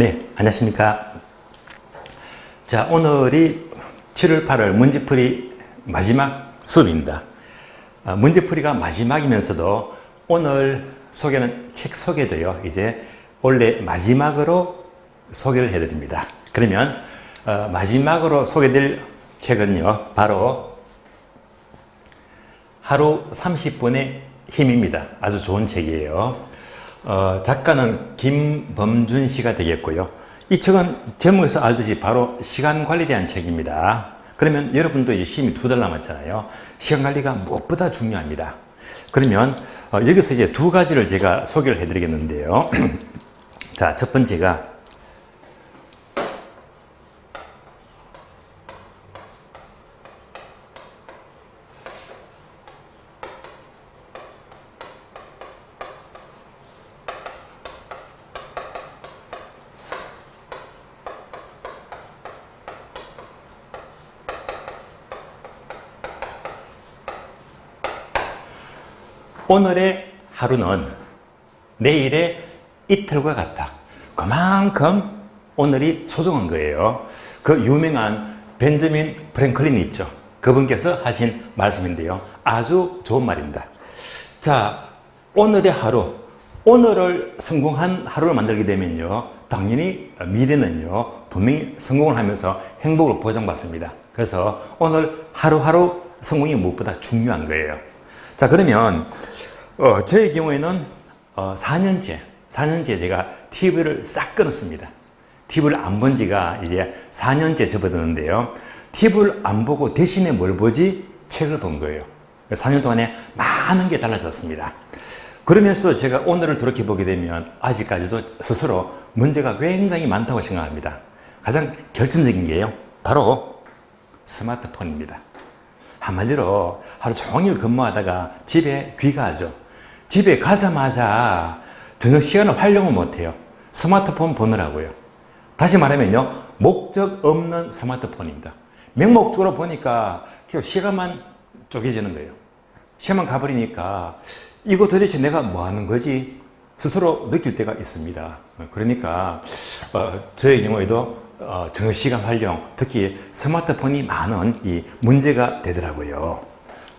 네, 안녕하십니까. 자, 오늘이 7월 8월 문제풀이 마지막 수업입니다. 문제풀이가 마지막이면서도 오늘 소개는 책 소개도요, 이제 원래 마지막으로 소개를 해드립니다. 그러면 마지막으로 소개될 책은요, 바로 하루 30분의 힘입니다. 아주 좋은 책이에요. 작가는 김범준 씨가 되겠고요. 이 책은 제목에서 알듯이 바로 시간 관리에 대한 책입니다. 그러면 여러분도 이제 시험이 2달 남았잖아요. 시간 관리가 무엇보다 중요합니다. 그러면 여기서 이제 두 가지를 제가 소개를 해드리겠는데요. 자, 첫 번째가 오늘의 하루는 내일의 이틀과 같다. 그만큼 오늘이 소중한 거예요. 그 유명한 벤저민 프랭클린이 있죠. 그분께서 하신 말씀인데요. 아주 좋은 말입니다. 자, 오늘의 하루, 오늘을 성공한 하루를 만들게 되면요, 당연히 미래는요, 분명히 성공을 하면서 행복을 보장받습니다. 그래서 오늘 하루하루 성공이 무엇보다 중요한 거예요. 자, 그러면 저의 경우에는 4년째 제가 TV를 싹 끊었습니다. TV를 안 본 지가 이제 4년째 접어드는데요. TV를 안 보고 대신에 뭘 보지? 책을 본 거예요. 4년 동안에 많은 게 달라졌습니다. 그러면서 제가 오늘을 돌이켜보게 되면 아직까지도 스스로 문제가 굉장히 많다고 생각합니다. 가장 결정적인 게요, 바로 스마트폰입니다. 한마디로 하루 종일 근무하다가 집에 귀가하죠. 집에 가자마자 저녁 시간을 활용을 못해요. 스마트폰 보느라고요. 다시 말하면요, 목적 없는 스마트폰입니다. 맹목적으로 보니까 시간만 쪼개지는 거예요. 시간만 가버리니까 이거 도대체 내가 뭐 하는 거지? 스스로 느낄 때가 있습니다. 그러니까 저의 경우에도 저녁 시간 활용, 특히 스마트폰이 많은 이 문제가 되더라고요.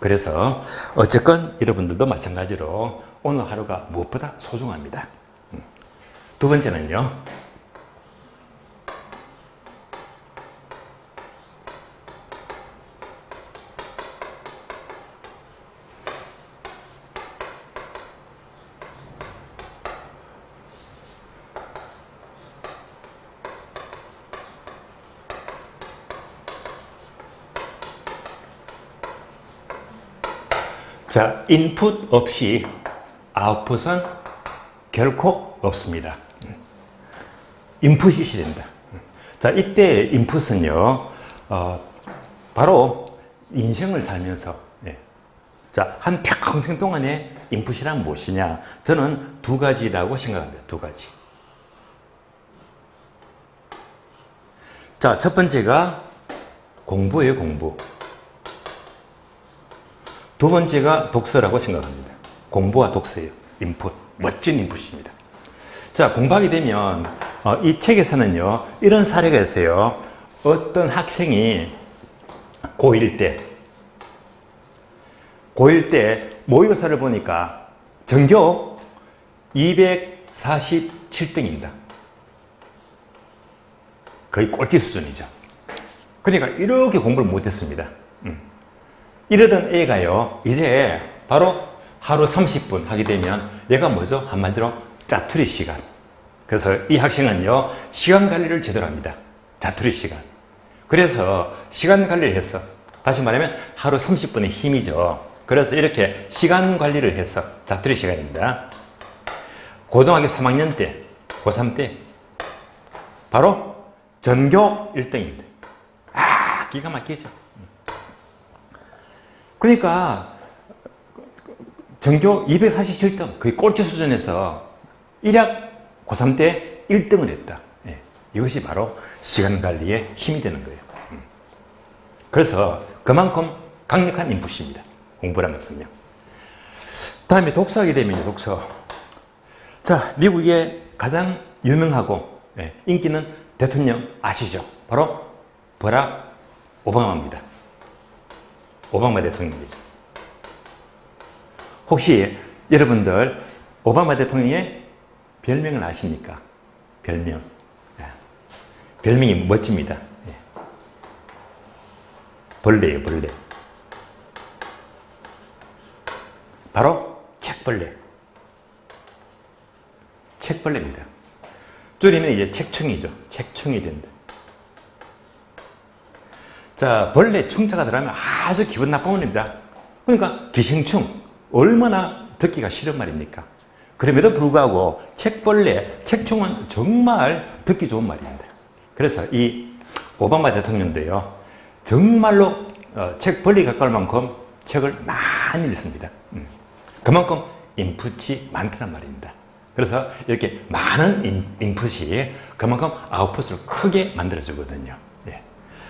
그래서 어쨌건 여러분들도 마찬가지로 오늘 하루가 무엇보다 소중합니다. 두 번째는요, 자, 인풋 없이 아웃풋은 결코 없습니다. 인풋이 있어야 됩니다. 자, 이때 인풋은요, 바로 인생을 살면서, 자, 한 평생 동안의 인풋이란 무엇이냐? 저는 두 가지라고 생각합니다. 두 가지. 자, 첫 번째가 공부예요, 공부. 두 번째가 독서라고 생각합니다. 공부와 독서예요. 인풋. 멋진 인풋입니다. 자, 공부하게 되면 이 책에서는요, 이런 사례가 있어요. 어떤 학생이 고1 때 모의고사를 보니까 전교 247등입니다. 거의 꼴찌 수준이죠. 그러니까 이렇게 공부를 못했습니다. 이러던 애가요, 이제 바로 하루 30분 하게 되면 얘가 뭐죠? 한마디로 짜투리 시간. 그래서 이 학생은요, 시간 관리를 제대로 합니다. 짜투리 시간. 그래서 시간 관리를 해서, 다시 말하면 하루 30분의 힘이죠. 그래서 이렇게 시간 관리를 해서 짜투리 시간입니다. 고등학교 3학년 때, 고3 때 바로 전교 1등입니다. 아, 기가 막히죠. 그러니까 전교 247등, 거의 꼴찌 수준에서 1학 고3 때 1등을 했다. 이것이 바로 시간 관리의 힘이 되는 거예요. 그래서 그만큼 강력한 인풋입니다. 공부라는 것은요. 다음에 독서하게 되면 독서. 자, 미국의 가장 유명하고 예, 인기는 대통령 아시죠? 바로 버락 오바마입니다. 오바마 대통령이죠. 혹시 여러분들 오바마 대통령의 별명을 아십니까? 별명. 예. 별명이 멋집니다. 예. 벌레예요, 벌레. 바로 책벌레. 책벌레입니다. 줄이면 이제 책충이죠. 책충이 된다. 자, 벌레 충자가 들어가면 아주 기분 나쁜 겁니다. 그러니까 기생충, 얼마나 듣기가 싫은 말입니까? 그럼에도 불구하고 책벌레, 책충은 정말 듣기 좋은 말입니다. 그래서 이 오바마 대통령도요, 정말로 책벌레 가까울 만큼 책을 많이 읽습니다. 그만큼 인풋이 많다는 말입니다. 그래서 이렇게 많은 인풋이 그만큼 아웃풋을 크게 만들어주거든요. 예.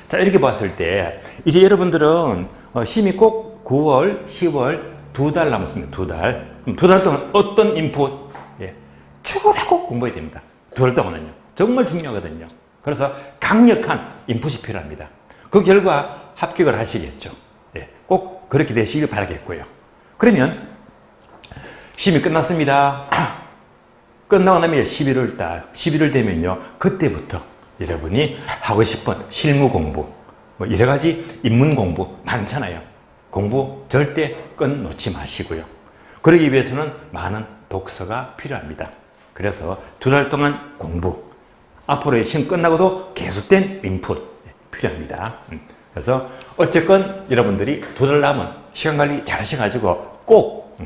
자, 이렇게 봤을 때 이제 여러분들은 시험이 꼭 9월, 10월 2달 남았습니다. 2달. 그럼 2달 동안 어떤 인풋? 예. 죽으라고 공부해야 됩니다. 2달 동안은요. 정말 중요하거든요. 그래서 강력한 인풋이 필요합니다. 그 결과 합격을 하시겠죠. 예. 꼭 그렇게 되시길 바라겠고요. 그러면 시험이 끝났습니다. 끝나고 나면 11월 달, 11월 되면요. 그때부터 여러분이 하고 싶은 실무 공부, 뭐 여러 가지 인문 공부 많잖아요. 공부 절대 끊놓지 마시고요. 그러기 위해서는 많은 독서가 필요합니다. 그래서 2달 동안 공부, 앞으로의 시험 끝나고도 계속된 인풋 필요합니다. 그래서 어쨌건 여러분들이 2달 남은 시간 관리 잘 하셔가지고 꼭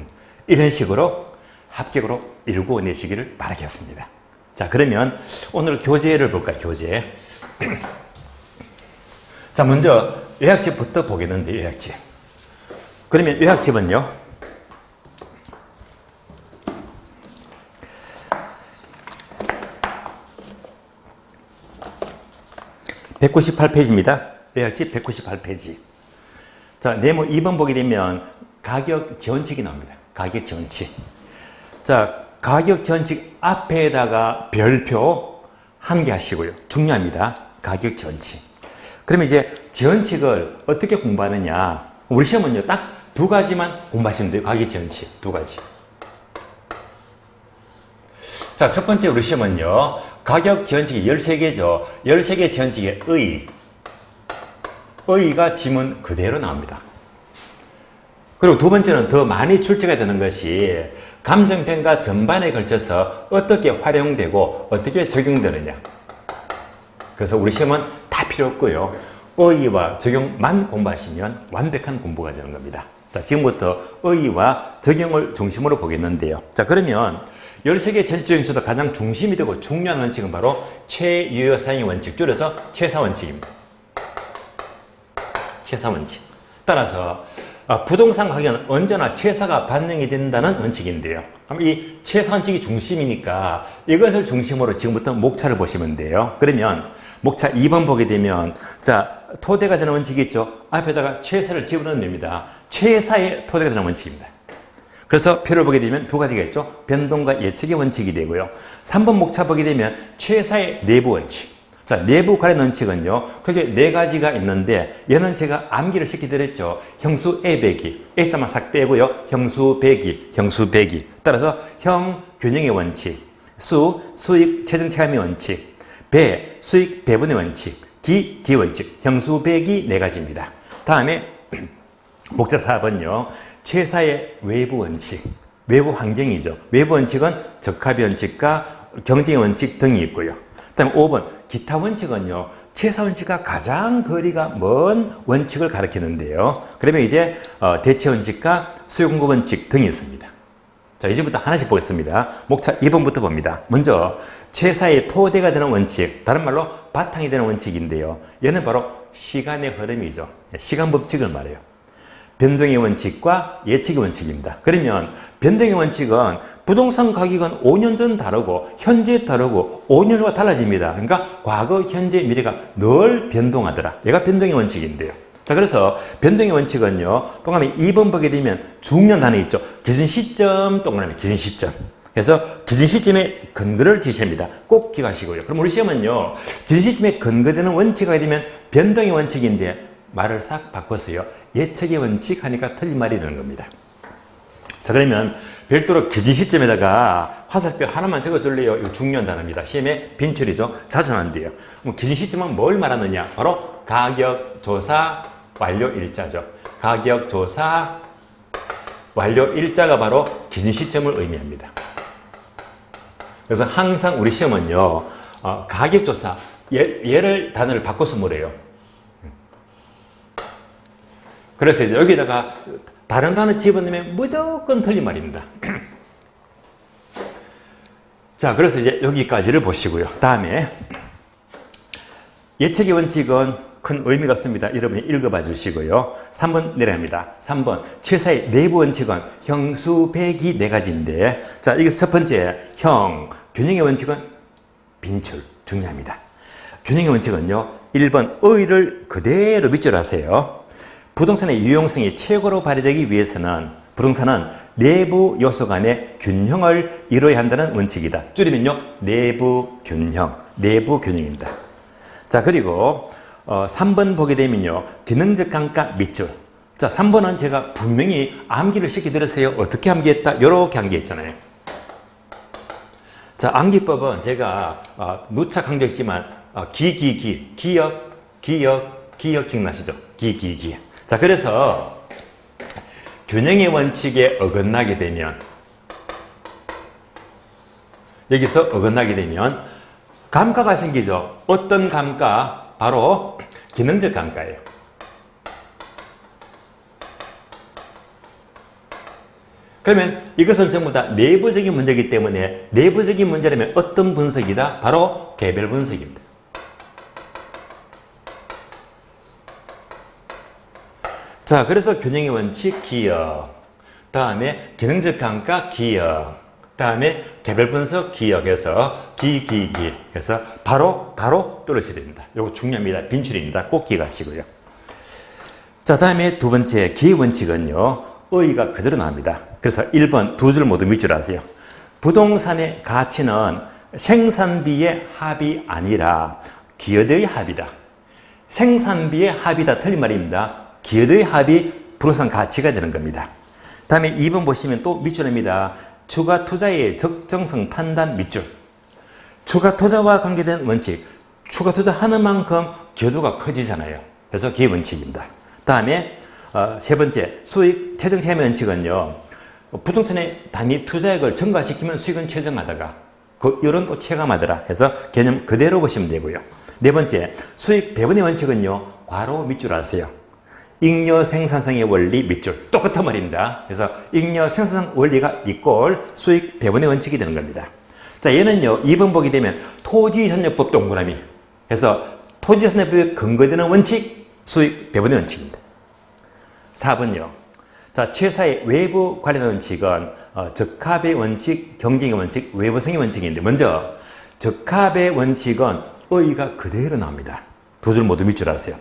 이런 식으로 합격으로 일궈내시기를 바라겠습니다. 자, 그러면 오늘 교재를 볼까요? 교재. 자, 먼저 요약집부터 보겠는데, 요약집. 그러면 요약집은요, (198페이지입니다) 요약집 198페이지. 자, 네모 2번 보게 되면 가격 지원칙이 나옵니다. 가격 지원칙. 자, 가격 지원칙 앞에다가 별표 한 개 하시고요. 중요합니다. 가격 지원칙. 그러면 이제 지원칙을 어떻게 공부하느냐. 우리 시험은요, 딱 2가지만 공부하시면 돼요. 가격 지원칙 2가지. 자, 첫 번째 우리 시험은요, 가격 지원칙이 13개죠. 13개 지원칙의 의가 지문 그대로 나옵니다. 그리고 두 번째는 더 많이 출제가 되는 것이 감정평가 전반에 걸쳐서 어떻게 활용되고 어떻게 적용되느냐. 그래서 우리 시험은 다 필요 없고요. 의의와 적용만 공부하시면 완벽한 공부가 되는 겁니다. 자, 지금부터 의의와 적용을 중심으로 보겠는데요. 자, 그러면 13개 전칙 중에서도 가장 중심이 되고 중요한 원칙은 바로 최유효 사용의 원칙, 줄여서 최사원칙입니다. 최사원칙. 따라서 부동산 가격은 언제나 최사가 반영이 된다는 원칙인데요. 그럼 이 최사원칙이 중심이니까 이것을 중심으로 지금부터 목차를 보시면 돼요. 그러면 목차 2번 보게 되면, 자, 토대가 되는 원칙이 있죠. 앞에다가 최사를 집어넣으면 됩니다. 최사의 토대가 되는 원칙입니다. 그래서 표를 보게 되면 2가지가 있죠. 변동과 예측의 원칙이 되고요. 3번 목차 보게 되면 최사의 내부 원칙. 자, 내부 관련 원칙은요, 그게 4가지가 있는데, 얘는 제가 암기를 시켜드렸죠. 형수 A 배기, A자만 싹 빼고요. 형수 배기, 형수 배기. 따라서 형 균형의 원칙, 수익 체증 체감의 원칙, 배, 수익 배분의 원칙, 기 원칙, 형수 배기 4가지입니다. 다음에 목차 4번요. 최사의 외부 원칙, 외부 환경이죠. 외부 원칙은 적합의 원칙과 경쟁의 원칙 등이 있고요. 다음 5번 기타 원칙은요, 최사 원칙과 가장 거리가 먼 원칙을 가리키는데요. 그러면 이제 대체 원칙과 수요 공급 원칙 등이 있습니다. 자, 이제부터 하나씩 보겠습니다. 목차 2번부터 봅니다. 먼저 최사의 토대가 되는 원칙, 다른 말로 바탕이 되는 원칙인데요. 얘는 바로 시간의 흐름이죠. 시간 법칙을 말해요. 변동의 원칙과 예측의 원칙입니다. 그러면 변동의 원칙은 부동산 가격은 5년 전 다르고 현재 다르고 5년 후가 달라집니다. 그러니까 과거, 현재, 미래가 늘 변동하더라. 얘가 변동의 원칙인데요. 자, 그래서 변동의 원칙은요, 동그라미 2번 보게 되면 중요한 단어 있죠. 기준 시점, 동그라미 기준 시점. 그래서 기준 시점에 근거를 지시합니다. 꼭 기억하시고요. 그럼 우리 시험은요, 기준 시점에 근거되는 원칙이 하게 되면 변동의 원칙인데 말을 싹 바꿔서요, 예측의 원칙 하니까 틀린 말이 되는 겁니다. 자, 그러면 별도로 기준 시점에다가 화살표 하나만 적어줄래요? 이거 중요한 단어입니다. 시험에 빈출이죠. 자주 나는데요. 기준 시점은 뭘 말하느냐? 바로 가격 조사 완료 일자죠. 가격 조사 완료 일자가 바로 기준 시점을 의미합니다. 그래서 항상 우리 시험은요, 가격 조사, 얘를 단어를 바꿔서 뭐래요? 그래서 이제 여기다가 다른 단어 집어넣으면 무조건 틀린 말입니다. 자, 그래서 이제 여기까지를 보시고요. 다음에 예측의 원칙은 큰 의미가 없습니다. 여러분이 읽어봐 주시고요. 3번 내려갑니다. 3번 최사의 내부 원칙은 형수배기 네 가지인데, 자, 이게 첫 번째 균형의 원칙은 빈출 중요합니다. 균형의 원칙은요, 1번 의의를 그대로 밑줄 하세요. 부동산의 유용성이 최고로 발휘되기 위해서는 부동산은 내부 요소 간의 균형을 이루어야 한다는 원칙이다. 줄이면요, 내부 균형입니다. 자, 그리고 3번 보게 되면요, 기능적 감가 밑줄. 자, 3번은 제가 분명히 암기를 시켜드렸어요. 어떻게 암기했다? 이렇게 암기했잖아요. 자, 암기법은 제가 누차 강조했지만 기억 기억나시죠? 자, 그래서 균형의 원칙에 어긋나게 되면, 여기서 어긋나게 되면 감가가 생기죠. 어떤 감가? 바로 기능적 감가예요. 그러면 이것은 전부 다 내부적인 문제이기 때문에, 내부적인 문제라면 어떤 분석이다? 바로 개별 분석입니다. 자, 그래서 균형의 원칙 기억, 다음에 기능적 감가 기억, 다음에 개별 분석 기억에서 그래서 바로 떨어져야 됩니다. 이거 중요합니다. 빈출입니다. 꼭 기억하시고요. 자, 다음에 두 번째 기의 원칙은요, 의의가 그대로 나옵니다. 그래서 1번 두 줄 모두 밑줄 하세요. 부동산의 가치는 생산비의 합이 아니라 기여도의 합이다. 생산비의 합이다. 틀린 말입니다. 기여도의 합이 부동산 가치가 되는 겁니다. 다음에 2번 보시면 또 밑줄입니다. 추가 투자의 적정성 판단 밑줄. 추가 투자와 관계된 원칙. 추가 투자하는 만큼 기여도가 커지잖아요. 그래서 기여 원칙입니다. 다음에 세 번째 수익 최종 체감의 원칙은요, 부동산의 단위 투자액을 증가시키면 수익은 최정하다가 그 이런 또 체감하더라 해서 개념 그대로 보시면 되고요. 네 번째 수익 배분의 원칙은요, 괄호 밑줄 하세요. 잉여 생산성의 원리 밑줄. 똑같은 말입니다. 그래서 잉여 생산성 원리가 이꼴 수익 배분의 원칙이 되는 겁니다. 자, 얘는요, 2번 보게 되면 토지선여법 동그라미. 그래서 토지선여법에 근거되는 원칙, 수익 배분의 원칙입니다. 4번요. 자, 최사의 외부 관련 원칙은 적합의 원칙, 경쟁의 원칙, 외부성의 원칙인데, 먼저 적합의 원칙은 의의가 그대로 나옵니다. 두 줄 모두 밑줄 하세요.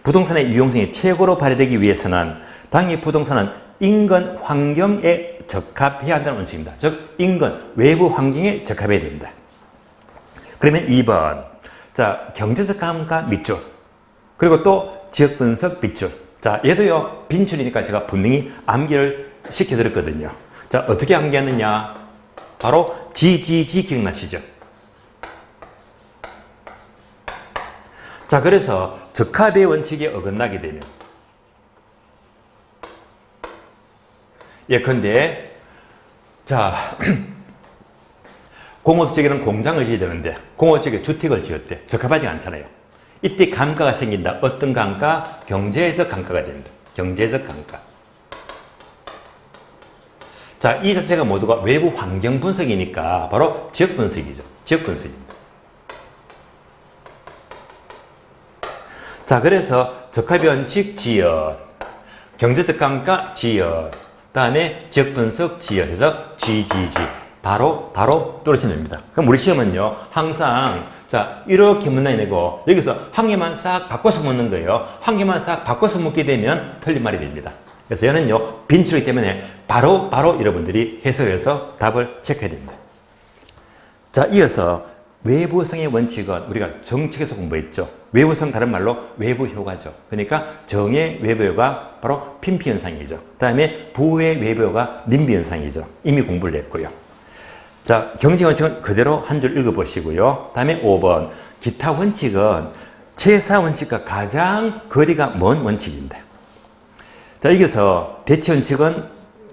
부동산의 유용성이 최고로 발휘되기 위해서는 당연히 부동산은 인근 환경에 적합해야 한다는 원칙입니다. 즉 인근 외부 환경에 적합해야 됩니다. 그러면 2번 자, 경제적 감가 밑줄, 그리고 또 지역 분석 밑줄. 자, 얘도요 빈줄이니까 제가 분명히 암기를 시켜드렸거든요. 자, 어떻게 암기하느냐? 바로 GGG 기억나시죠? 자, 그래서 적합의 원칙에 어긋나게 되면, 예컨대 자 공업지역에는 공장을 지어야 되는데 공업지역에 주택을 지었대. 적합하지 않잖아요. 이때 감가가 생긴다. 어떤 감가? 경제적 감가가 됩니다. 경제적 감가. 자, 이 자체가 모두가 외부 환경 분석이니까 바로 지역 분석이죠. 지역 분석입니다. 자, 그래서 적합의 원칙 지역, 경제적 감가 지역, 다음에 지역 분석 지역에서 GGG 바로 떨어지면 됩니다. 그럼 우리 시험은요 항상 자 이렇게 문단이 내고 여기서 한 개만 싹 바꿔서 묻는 거예요. 한 개만 싹 바꿔서 묻게 되면 틀린 말이 됩니다. 그래서 얘는요, 빈출이기 때문에 바로 여러분들이 해석해서 답을 체크해야 됩니다. 자, 이어서 외부성의 원칙은 우리가 정책에서 공부했죠. 외부성 다른 말로 외부 효과죠. 그러니까 정의 외부 효과 바로 핀피 현상이죠. 그 다음에 부의 외부 효과 림비 현상이죠. 이미 공부를 했고요. 자, 경제 원칙은 그대로 한 줄 읽어보시고요. 다음에 5번 기타 원칙은 최사 원칙과 가장 거리가 먼 원칙입니다. 자, 여기서 대치 원칙은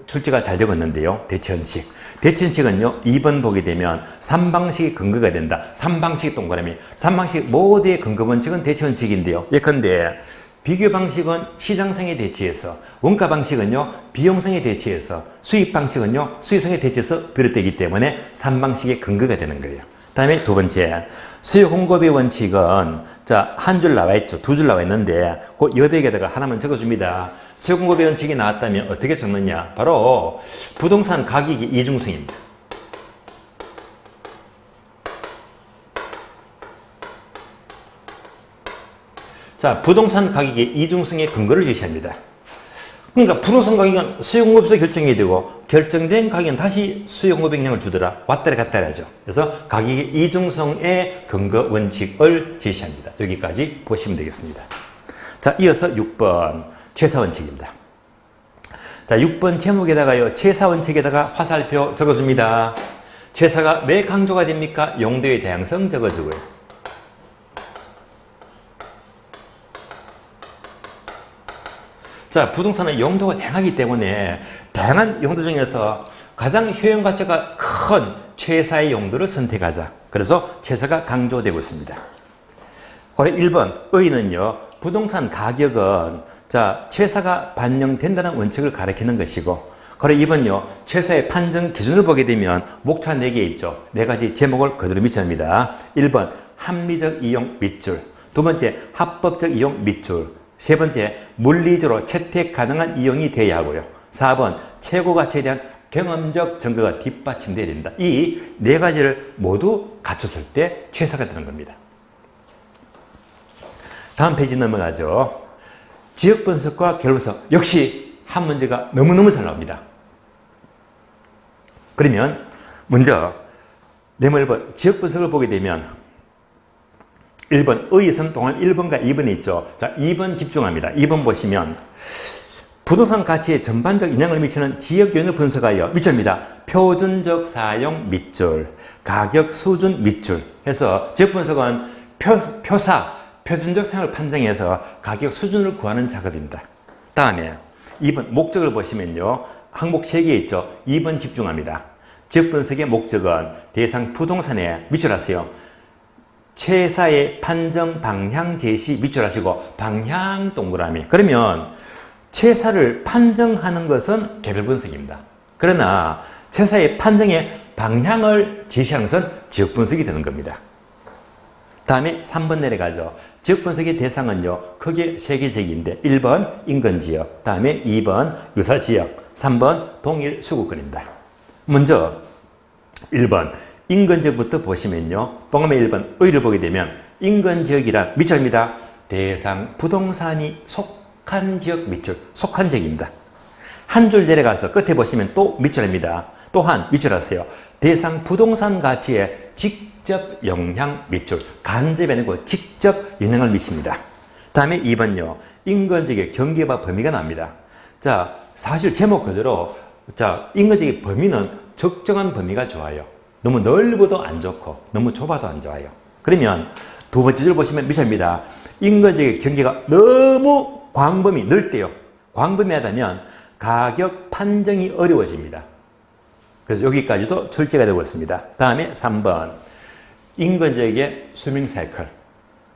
출제가 잘 되고 있는데요. 대치원칙. 대치원칙은요, 2번 보게 되면 3방식이 근거가 된다. 3방식 동그라미. 3방식 모두의 근거 원칙은 대치원칙인데요. 예컨대 비교 방식은 시장성에 대치해서, 원가 방식은요, 비용성에 대치해서, 수입 방식은요, 수익성에 대치해서 비롯되기 때문에 3방식의 근거가 되는 거예요. 다음에 두 번째, 수요 공급의 원칙은 자, 한 줄 나와 있죠. 두 줄 나와 있는데 그 여백에다가 하나만 적어줍니다. 수요 공급의 원칙이 나왔다면 어떻게 적느냐? 바로 부동산 가격의 이중성입니다. 자, 부동산 가격의 이중성의 근거를 제시합니다. 그러니까 부동산 가격은 수요 공급에서 결정이 되고 결정된 가격은 다시 수요 공급 영향을 주더라. 왔다리 갔다리 하죠. 그래서 가격의 이중성의 근거 원칙을 제시합니다. 여기까지 보시면 되겠습니다. 자, 이어서 6번 최사 원칙입니다. 자, 6번 제목에다가요, 최사 원칙에다가 화살표 적어줍니다. 최사가 왜 강조가 됩니까? 용도의 다양성 적어주고요. 자, 부동산은 용도가 다양하기 때문에 다양한 용도 중에서 가장 효용 가치가 큰 최사의 용도를 선택하자. 그래서 최사가 강조되고 있습니다. 그리고 1번 의의는요, 부동산 가격은 자, 최사가 반영된다는 원칙을 가리키는 것이고, 그리고 2번요, 최사의 판정 기준을 보게 되면 목차 4개 있죠. 4가지 제목을 그대로 미쳐냅니다. 1번 합리적 이용 밑줄, 두 번째 합법적 이용 밑줄, 세 번째, 물리적으로 채택 가능한 이용이 되어야 하고요. 4번, 최고 가치에 대한 경험적 증거가 뒷받침되어야 된다. 이 4가지를 모두 갖췄을 때 최사가 되는 겁니다. 다음 페이지 넘어가죠. 지역 분석과 결론 분석. 역시 한 문제가 너무너무 잘 나옵니다. 그러면 먼저 네모 1번 지역 분석을 보게 되면 1번 의의선 동안 1번과 2번이 있죠. 자, 2번 집중합니다. 2번 보시면 부동산 가치에 전반적 영향을 미치는 지역 요인을 분석하여 밑줄입니다. 표준적 사용 밑줄, 가격 수준 밑줄 해서 지역 분석은 표준적 사용을 판정해서 가격 수준을 구하는 작업입니다. 다음에 2번 목적을 보시면요. 항목 3개 있죠. 2번 집중합니다. 지역 분석의 목적은 대상 부동산에 밑줄하세요. 최사의 판정 방향 제시 밑줄 하시고 방향 동그라미. 그러면 최사를 판정하는 것은 개별 분석입니다. 그러나 최사의 판정의 방향을 제시하는 것은 지역 분석이 되는 겁니다. 다음에 3번 내려가죠. 지역 분석의 대상은요, 크게 3개 지역인데 1번 인근지역, 다음에 2번 유사지역, 3번 동일 수급권입니다. 먼저 1번 인근지역부터 보시면요. 동음의 1번 의를 보게 되면 인근지역이라 밑줄입니다. 대상 부동산이 속한 지역 밑줄, 속한 지역입니다. 한 줄 내려가서 끝에 보시면 또 밑줄입니다. 또한 밑줄하세요. 대상 부동산 가치에 직접 영향 밑줄, 간접이 아니고 직접 영향을 미칩니다. 다음에 2번요. 인근지역의 경계와 범위가 나옵니다. 자, 사실 제목 그대로 자, 인근지역의 범위는 적정한 범위가 좋아요. 너무 넓어도 안 좋고 너무 좁아도 안 좋아요. 그러면 두 번째 줄 보시면 밑줄입니다. 인근지역의 경계가 너무 광범위 넓대요. 광범위하다면 가격 판정이 어려워집니다. 그래서 여기까지도 출제가 되고 있습니다. 다음에 3번 인근지역의 스위밍 사이클.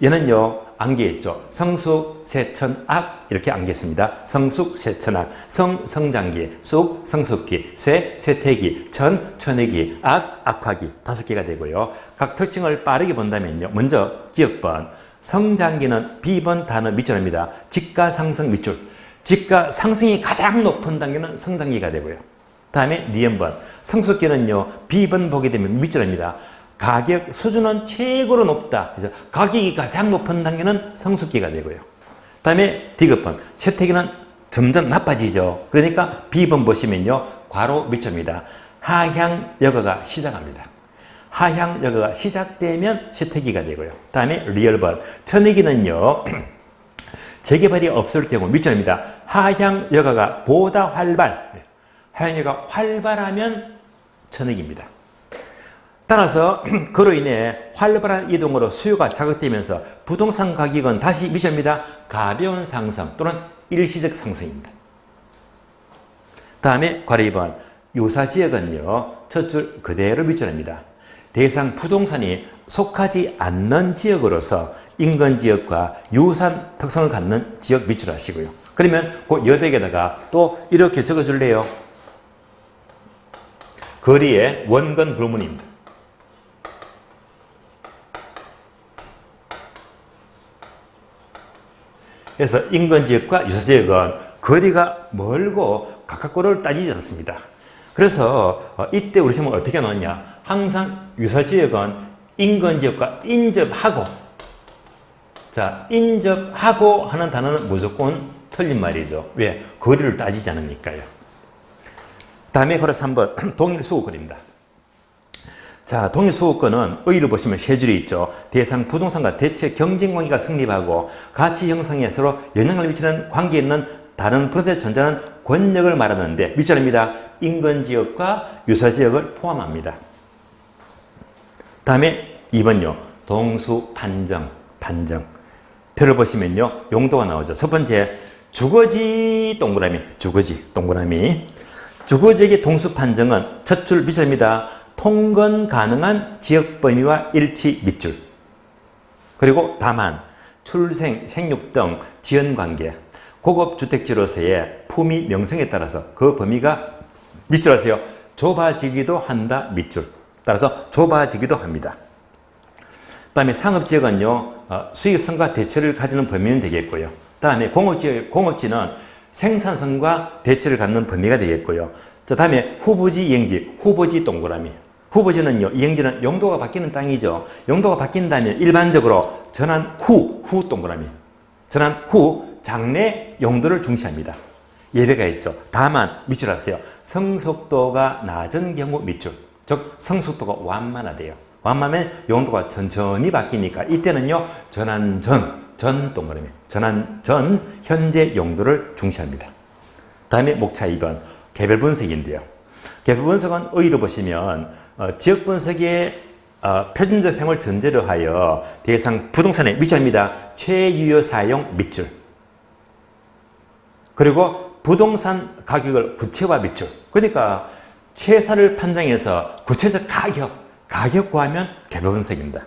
얘는요 안개했죠. 성숙, 세천악 이렇게 안개했습니다. 성숙, 세천악, 성, 성장기, 숙, 성숙기, 쇠, 쇠퇴기, 천, 천회기, 악, 악화기 5개가 되고요. 각 특징을 빠르게 본다면요. 먼저 기억번, 성장기는 B번 단어 밑줄입니다. 지가 상승 밑줄. 지가 상승이 가장 높은 단계는 성장기가 되고요. 다음에 니은번, 성숙기는요. B번 보게 되면 밑줄입니다. 가격 수준은 최고로 높다. 그래서 가격이 가장 높은 단계는 성숙기가 되고요. 다음에 디귿번, 쇠퇴기는 점점 나빠지죠. 그러니까 B번 보시면요. 괄호 밑줄입니다. 하향 여과가 시작합니다. 하향 여과가 시작되면 쇠퇴기가 되고요. 다음에 리얼번. 천이기는요. 재개발이 없을 경우 밑줄입니다. 하향 여과가 보다 하향 여과가 활발하면 천익입니다. 따라서 그로 인해 활발한 이동으로 수요가 자극되면서 부동산 가격은 다시 밑줄입니다. 가벼운 상승 또는 일시적 상승입니다. 다음에 괄호 2번. 유사지역은요. 첫 줄 그대로 밑줄입니다. 대상 부동산이 속하지 않는 지역으로서 인근지역과 유사한 특성을 갖는 지역 밑줄 하시고요. 그러면 그 여백에다가 또 이렇게 적어줄래요? 거리의 원건 불문입니다. 그래서 인근지역과 유사지역은 거리가 멀고 가깝고를 따지지 않습니다. 그래서 이때 우리 시험은 어떻게 나왔냐? 항상 유사지역은 인근지역과 인접하고, 자, 인접하고 하는 단어는 무조건 틀린 말이죠. 왜? 거리를 따지지 않으니까요. 다음에 괄호 3번 동일수급권입니다. 자, 동일수급권은 의의를 보시면 세 줄이 있죠. 대상 부동산과 대체 경쟁관계가 성립하고 가치 형성에 서로 영향을 미치는 관계에 있는 다른 프로세스에 존재하는 권력을 말하는데 밑줄입니다. 인근지역과 유사지역을 포함합니다. 다음에 2번요. 동수판정, 판정. 표를 보시면요. 용도가 나오죠. 첫 번째, 주거지 동그라미, 주거지 동그라미. 주거지역의 동수판정은 첫 줄 밑줄입니다. 통건 가능한 지역 범위와 일치 밑줄. 그리고 다만, 출생, 생육 등 지연관계, 고급주택지로서의 품위 명성에 따라서 그 범위가 밑줄 하세요. 좁아지기도 한다 밑줄. 따라서 좁아지기도 합니다. 그 다음에 상업지역은요. 수익성과 대체를 가지는 범위는 되겠고요. 그 다음에 공업지는 생산성과 대체를 갖는 범위가 되겠고요. 자, 다음에 후보지, 이행지, 후보지 동그라미. 후보지는요, 이행지는 용도가 바뀌는 땅이죠. 용도가 바뀐다면 일반적으로 전환 후 동그라미. 전환 후 장래 용도를 중시합니다. 예외가 있죠. 다만 밑줄 하세요. 성속도가 낮은 경우 밑줄. 즉 성속도가 완만하대요. 완만하면 용도가 천천히 바뀌니까 이때는요. 전환 전 동그라미. 전환 전 현재 용도를 중시합니다. 다음에 목차 2번 개별 분석인데요. 개별 분석은 의의로 보시면 지역 분석의 표준적 사용을 전제로 하여 대상 부동산의 밑줄입니다. 최유효 사용 밑줄. 그리고 부동산 가격을 구체화 밑줄. 그러니까 최사를 판정해서 구체적 가격 구하면 개별 분석입니다.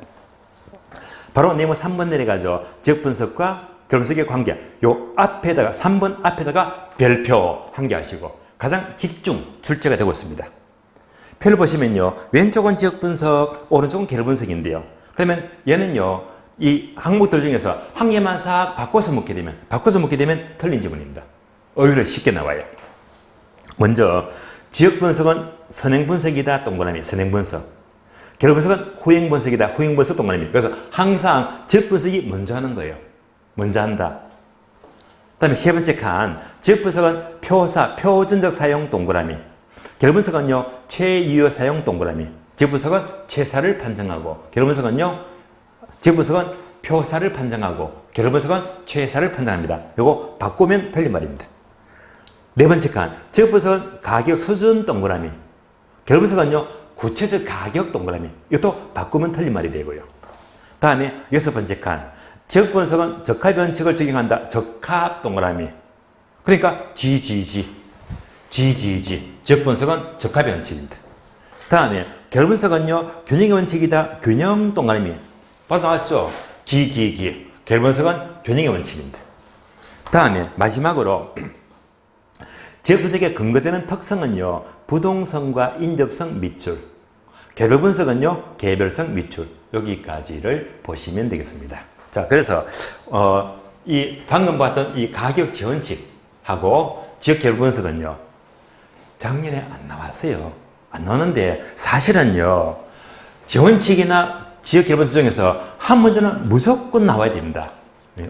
바로 네모 3번 내려가죠. 지역 분석과 개별 분석의 관계. 요 앞에다가 3번 앞에다가 별표 한 개 하시고 가장 집중 출제가 되고 있습니다. 표를 보시면요. 왼쪽은 지역 분석, 오른쪽은 개별 분석인데요. 그러면 얘는요. 이 항목들 중에서 한 개만 싹 바꿔서 묶게 되면 틀린 지문입니다. 의외로 쉽게 나와요. 먼저 지역 분석은 선행 분석이다 동그라미 선행 분석. 개별 분석은 후행 분석이다 후행 분석 동그라미. 그래서 항상 지역 분석이 먼저 하는 거예요. 먼저 한다. 그다음에 세 번째 칸 지역 분석은 표사 표준적 사용 동그라미. 개별 분석은요 최유효 사용 동그라미. 지역 분석은 최사를 판정하고 개별 분석은요 지역 분석은 표사를 판정하고 개별 분석은 최사를 판정합니다. 요거 바꾸면 틀린 말입니다. 네 번째 칸 지역 분석은 가격 수준 동그라미. 개별 분석은요 구체적 가격 동그라미. 이것도 바꾸면 틀린 말이 되고요. 다음에 여섯 번째 칸 지역 분석은 적합 원칙을 적용한다. 적합 동그라미. 그러니까 GGG. 지역 분석은 적합 원칙입니다. 다음에 개별 분석은요 균형의 원칙이다. 균형 동그라미. 바로 나왔죠. 개별 분석은 균형의 원칙입니다. 다음에 마지막으로 지역 분석에 근거되는 특성은요 부동성과 인접성 밑줄. 개별 분석은요 개별성 밑줄. 여기까지를 보시면 되겠습니다. 자, 그래서 이 방금 봤던 이 가격 지원칙하고 지역 개별 분석은요 작년에 안 나왔어요. 안 나오는데 사실은요 지원칙이나 지역 개별 분석 중에서 한 문제는 무조건 나와야 됩니다.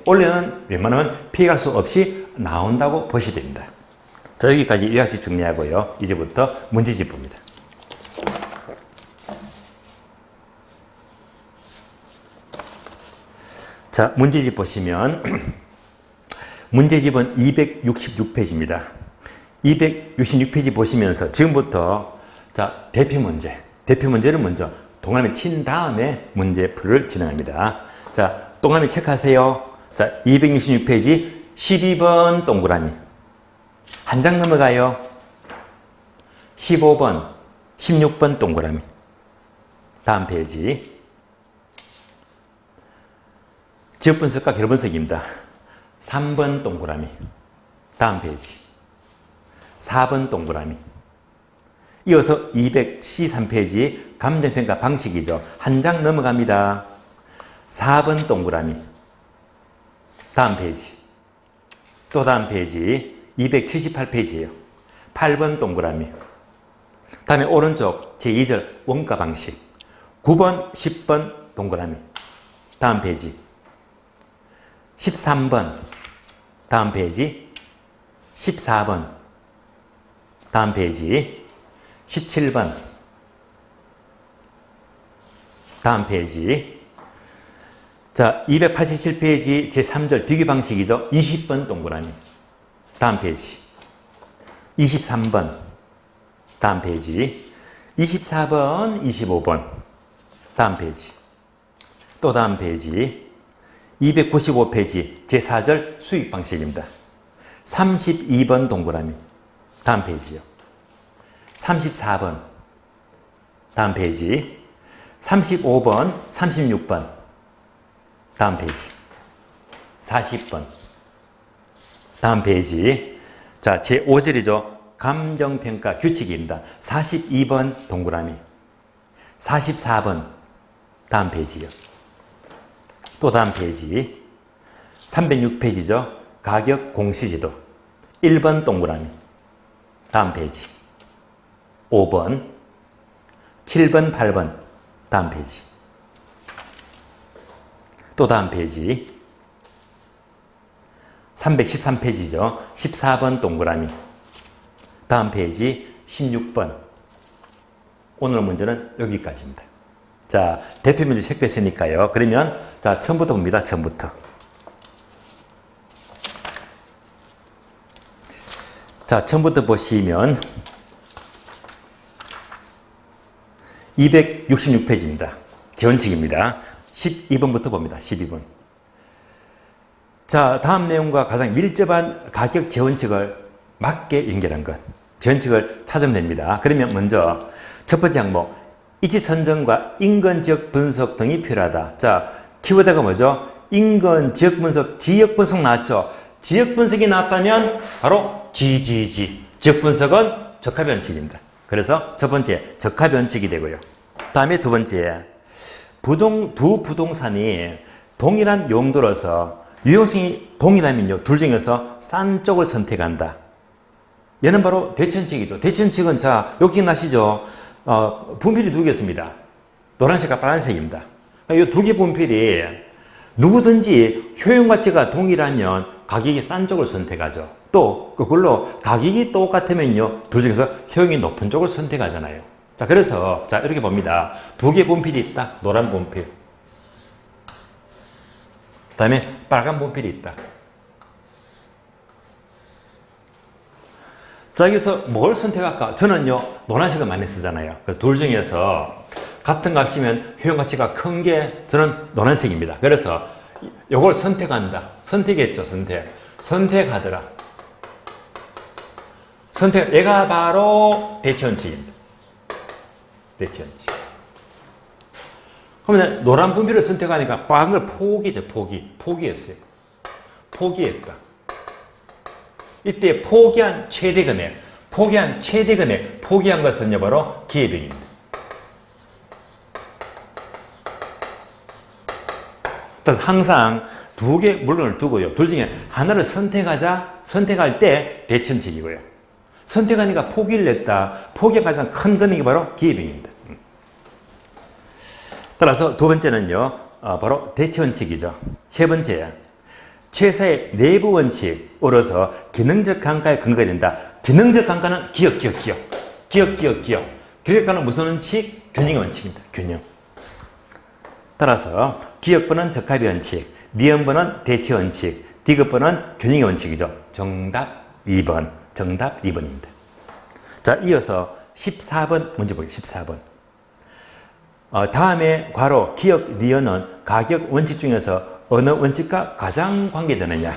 원래는 웬만하면 피해갈 수 없이 나온다고 보셔야 됩니다. 자, 여기까지 요약집 정리하고요. 이제부터 문제집 봅니다. 자, 문제집 보시면 문제집은 266페이지입니다. 266페이지 보시면서 지금부터 자, 대표 문제를 먼저 동그라미 친 다음에 문제풀이를 진행합니다. 자, 동그라미 체크하세요. 자, 266페이지 12번 동그라미 한 장 넘어가요. 15번, 16번 동그라미 다음 페이지 지역분석과 결분석입니다. 3번 동그라미 다음 페이지 4번 동그라미 이어서 273페이지 감정평가 방식이죠. 한 장 넘어갑니다. 4번 동그라미 다음 페이지 또 다음 페이지 278페이지예요. 8번 동그라미 다음에 오른쪽 제2절 원가 방식 9번 10번 동그라미 다음 페이지 13번 다음 페이지 14번 다음 페이지 17번 다음 페이지 자 287페이지 제3절 비교 방식이죠. 20번 동그라미 다음 페이지 23번 다음 페이지 24번 25번 다음 페이지 또 다음 페이지 295페이지 제4절 수익 방식입니다. 32번 동그라미 다음 페이지요. 34번 다음 페이지 35번 36번 다음 페이지 40번 다음 페이지 자 제5절이죠. 감정평가 규칙입니다. 42번 동그라미 44번 다음 페이지요. 또 다음 페이지 306페이지죠. 가격 공시지도 1번 동그라미 다음 페이지 5번 7번 8번 다음 페이지 또 다음 페이지 313페이지죠. 14번 동그라미 다음 페이지 16번 오늘 문제는 여기까지입니다. 자, 대표 문제 체크했으니까요. 그러면 자, 처음부터 봅니다. 처음부터. 자, 처음부터 보시면 266페이지입니다. 재원칙입니다. 12번부터 봅니다. 12번. 자, 다음 내용과 가장 밀접한 가격 재원칙을 맞게 연결한 것. 재원칙을 찾으면 됩니다. 그러면 먼저 첫 번째 항목 이치 선정과 인근 지역 분석 등이 필요하다. 자, 키워드가 뭐죠? 인근 지역 분석, 지역 분석 나왔죠? 지역 분석이 나왔다면 바로 GGG. 지역 분석은 적합변칙입니다. 그래서 첫 번째 적합변칙이 되고요. 다음에 두 번째 두 부동산이 동일한 용도로서 유용성이 동일하면요. 둘 중에서 싼 쪽을 선택한다. 얘는 바로 대천칙이죠. 대천칙은 자, 여기 나시죠? 분필이 두 개였습니다. 노란색과 빨간색입니다. 이 두 개 분필이 누구든지 효용 가치가 동일하면 가격이 싼 쪽을 선택하죠. 또 그걸로 가격이 똑같으면요. 둘 중에서 효용이 높은 쪽을 선택하잖아요. 자, 그래서 자, 이렇게 봅니다. 두 개 분필이 있다. 노란 분필. 그다음에 빨간 분필이 있다. 자, 여기서 뭘 선택할까? 저는요, 노란색을 많이 쓰잖아요. 그래서 둘 중에서 같은 값이면 효용가치가 큰 게 저는 노란색입니다. 그래서 이걸 선택한다. 선택했죠, 선택. 선택하더라. 얘가 바로 대치원칙입니다. 대치원칙. 그러면 노란 분필을 선택하니까 빨간 걸 포기죠, 포기했어요. 포기했다. 이때 포기한 최대 금액, 포기한 것은요, 바로 기회비용입니다. 그래서 항상 두 개 물건을 두고요. 둘 중에 하나를 선택할 때 대천칙이고요. 선택하니까 포기를 냈다. 포기의 가장 큰 금액이 바로 기회비용입니다. 따라서 두 번째는요, 바로 대치원칙이죠. 세 번째, 최사의 내부 원칙으로서 기능적 강가의 근거가 된다. 기능적 강가는 기억. 기억가는 무슨 원칙? 균형의 원칙입니다. 균형. 따라서 기억번은 적합의 원칙, 니은번은 대치 원칙, 디귿번은 균형의 원칙이죠. 정답 2번. 정답 2번입니다. 자, 이어서 14번 문제 보겠습니다. 14번. 다음에 괄호 기억 니은은 가격 원칙 중에서 어느 원칙과 가장 관계되느냐.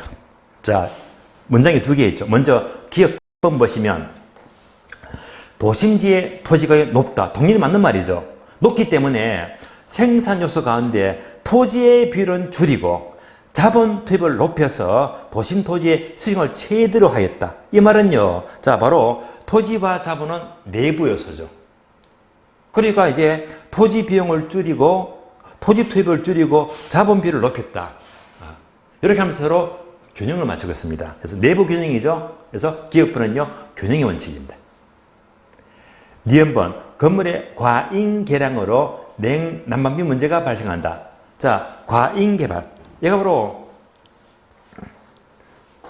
자, 문장이 두 개 있죠. 먼저 기억번 보시면 도심지의 토지가격이 높다. 동일이 맞는 말이죠. 높기 때문에 생산 요소 가운데 토지의 비율은 줄이고 자본 투입을 높여서 도심 토지의 수익을 최대로 하였다. 이 말은요. 자, 바로 토지와 자본은 내부 요소죠. 그러니까 이제 토지 비용을 줄이고 토지 투입을 줄이고 자본 비율을 높였다. 이렇게 하면서 서로 균형을 맞추겠습니다. 그래서 내부 균형이죠. 그래서 기억번은요. 균형의 원칙입니다. 니은번 건물의 과잉 개량으로 냉난방비 문제가 발생한다. 자, 과잉 개발. 얘가 바로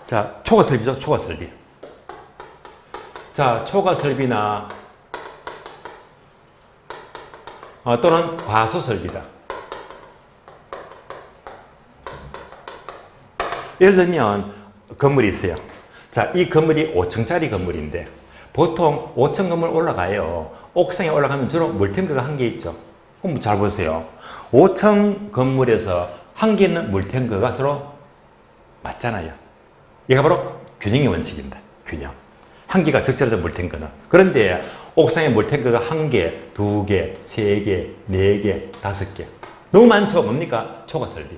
자, 초과설비죠. 초과설비. 자, 초과설비나 또는 과소설비다. 예를 들면 건물이 있어요. 자, 이 건물이 5층짜리 건물인데 보통 5층 건물 올라가요. 옥상에 올라가면 주로 물탱크가 한 개 있죠. 그럼 잘 보세요. 5층 건물에서 한 개 있는 물탱크가 서로 맞잖아요. 얘가 바로 균형의 원칙입니다. 균형. 한 개가 적절하죠, 물탱크는. 그런데 옥상에 물탱크가 한 개, 두 개, 세 개, 네 개, 다섯 개. 너무 많죠? 뭡니까? 초과설비.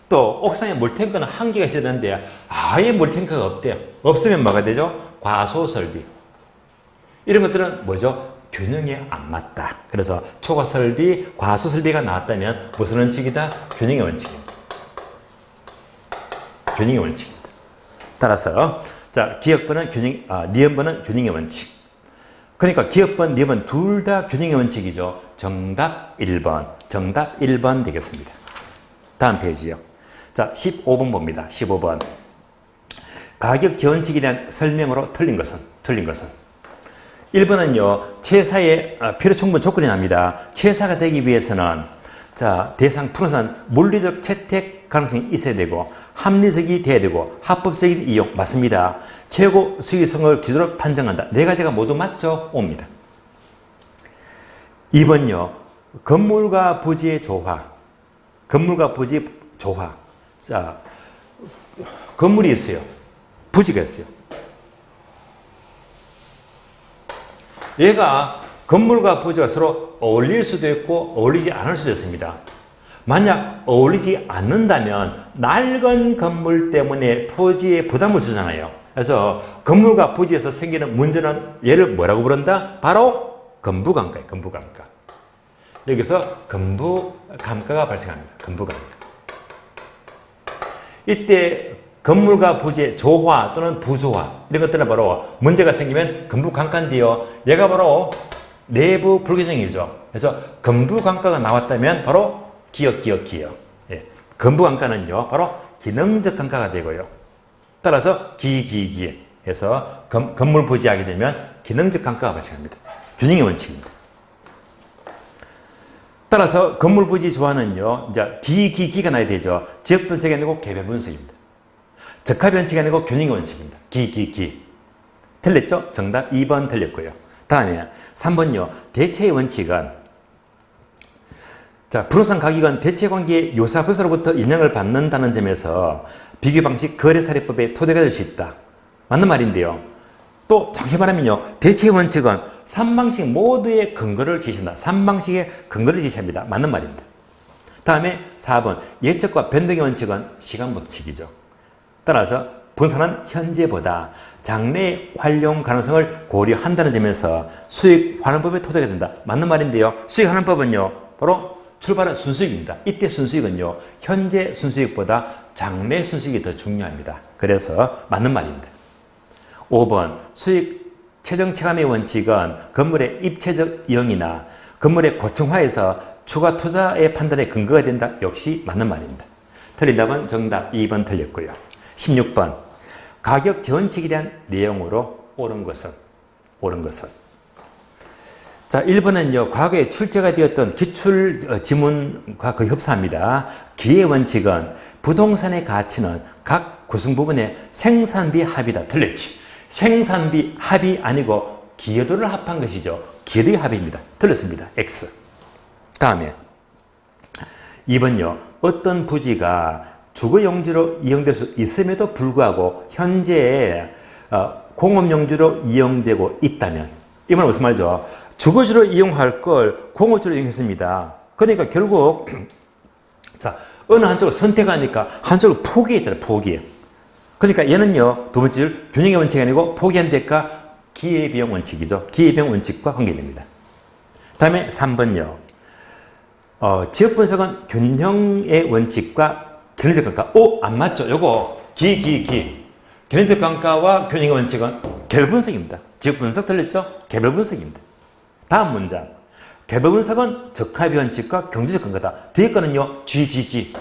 또 옥상에 물탱크는 한 개가 있어야 되는데 아예 물탱크가 없대요. 없으면 뭐가 되죠? 과소설비. 이런 것들은 뭐죠? 균형에 안 맞다. 그래서 초과설비, 과소설비가 나왔다면 무슨 원칙이다? 균형의 원칙입니다. 균형의 원칙입니다. 따라서 자, 기억번은 니은번은 균형의 원칙. 그러니까 기억번, 니은 둘 다 균형의 원칙이죠. 정답 1번. 정답 1번 되겠습니다. 다음 페이지요. 자, 15번 봅니다. 15번. 가격 지원칙에 대한 설명으로 틀린 것은? 1번은요, 최사의 필요 충분 조건이 납니다. 최사가 되기 위해서는 자, 대상 분산 물리적 채택 가능성이 있어야 되고 합리적이 돼야 되고 합법적인 이용 맞습니다. 최고 수익성을 기준으로 판정한다. 네 가지가 모두 맞죠? 옵니다. 2번요. 건물과 부지의 조화. 건물과 부지의 조화. 자, 건물이 있어요. 부지가 있어요. 얘가 건물과 부지가 서로 어울릴 수도 있고 어울리지 않을 수도 있습니다. 만약 어울리지 않는다면 낡은 건물 때문에 토지에 부담을 주잖아요. 그래서 건물과 부지에서 생기는 문제는 얘를 뭐라고 부른다? 바로 건부감가예요. 건부감가. 여기서 건부감가가 발생합니다. 건부감가. 이때 건물과 부지의 조화 또는 부조화 이런 것들은 바로 문제가 생기면 건부감가인데요. 얘가 바로 내부 불균형이죠. 그래서 건부감가가 나왔다면 바로 기억. 예. 건부감가는요, 바로 기능적 감가가 되고요. 따라서 기 해서 건물 부지하게 되면 기능적 감가가 발생합니다. 균형의 원칙입니다. 따라서 건물 부지 조화는요, 이제 기가 나야 되죠. 지역 분석이 아니고 개별 분석입니다. 적합 원칙이 아니고 균형의 원칙입니다. 기. 틀렸죠? 정답 2번 틀렸고요. 다음에 3번요. 대체의 원칙은 자, 부동산 가격은 대체관계의 요사부서로부터 인정을 받는다는 점에서 비교방식 거래사례법의 토대가 될 수 있다. 맞는 말인데요. 또 정확히 말하면요. 대체의 원칙은 3방식 모두의 근거를 제시한다. 3방식의 근거를 제시합니다. 맞는 말입니다. 다음에 4번. 예측과 변동의 원칙은 시간법칙이죠. 따라서 분산은 현재보다 장래의 활용 가능성을 고려한다는 점에서 수익 환원법의 토대가 된다. 맞는 말인데요. 수익 환원법은요. 바로 출발은 순수익입니다. 이때 순수익은요. 현재 순수익보다 장래 순수익이 더 중요합니다. 그래서 맞는 말입니다. 5번. 수익 최종 체감의 원칙은 건물의 입체적 이용이나 건물의 고층화에서 추가 투자의 판단에 근거가 된다. 역시 맞는 말입니다. 틀린 답은 정답 2번 틀렸고요. 16번. 가격 전칙에 대한 내용으로 옳은 것은? 자, 1번은요, 과거에 출제가 되었던 기출 지문과 거의 흡사합니다. 기의 원칙은 부동산의 가치는 각 구성 부분의 생산비 합이다. 틀렸지. 생산비 합이 아니고 기여도를 합한 것이죠. 기여도의 합입니다. 틀렸습니다. X. 다음에 2번요. 어떤 부지가 주거용지로 이용될 수 있음에도 불구하고 현재 공업용지로 이용되고 있다면, 이 말은 무슨 말이죠? 주거지로 이용할 걸 공업지로 이용했습니다. 그러니까 결국 자, 어느 한쪽을 선택하니까 한쪽을 포기했잖아요. 포기. 그러니까 얘는요, 두 번째 줄 균형의 원칙이 아니고 포기한 대가 기회비용 원칙이죠. 기회비용 원칙과 관계됩니다. 다음에 3번요. 지역 분석은 균형의 원칙과 개념적 관가. 안 맞죠? 요거 개념적 관가와 균형의 원칙은 개별 분석입니다. 지역 분석 틀렸죠? 개별 분석입니다. 다음 문장. 개별 분석은 적합의 원칙과 경제적 관가다. 뒤에 거는요, GGG.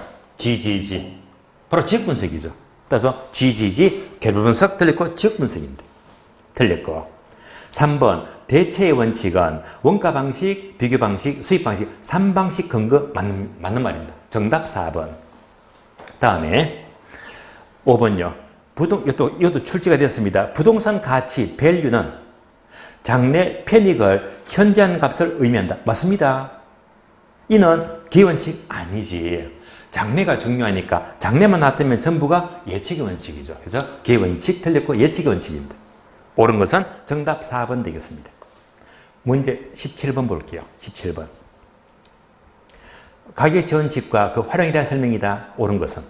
바로 지역 분석이죠. 따라서 GGG, 개별 분석 틀렸고 지역 분석입니다. 틀렸고. 3번. 대체의 원칙은 원가 방식, 비교 방식, 수입 방식, 3방식 근거 맞는 말입니다. 정답 4번. 다음에 5번요. 이것도 출제가 되었습니다. 부동산 가치, 밸류는 장래 편익을 현재한 값을 의미한다. 맞습니다. 이는 기원칙 아니지. 장래가 중요하니까 장래만 나타내면 전부가 예측의 원칙이죠. 그래서 기원칙 틀렸고 예측의 원칙입니다. 옳은 것은 정답 4번 되겠습니다. 문제 17번 볼게요. 17번. 가격 원칙과 그 활용에 대한 설명이다. 옳은 것은?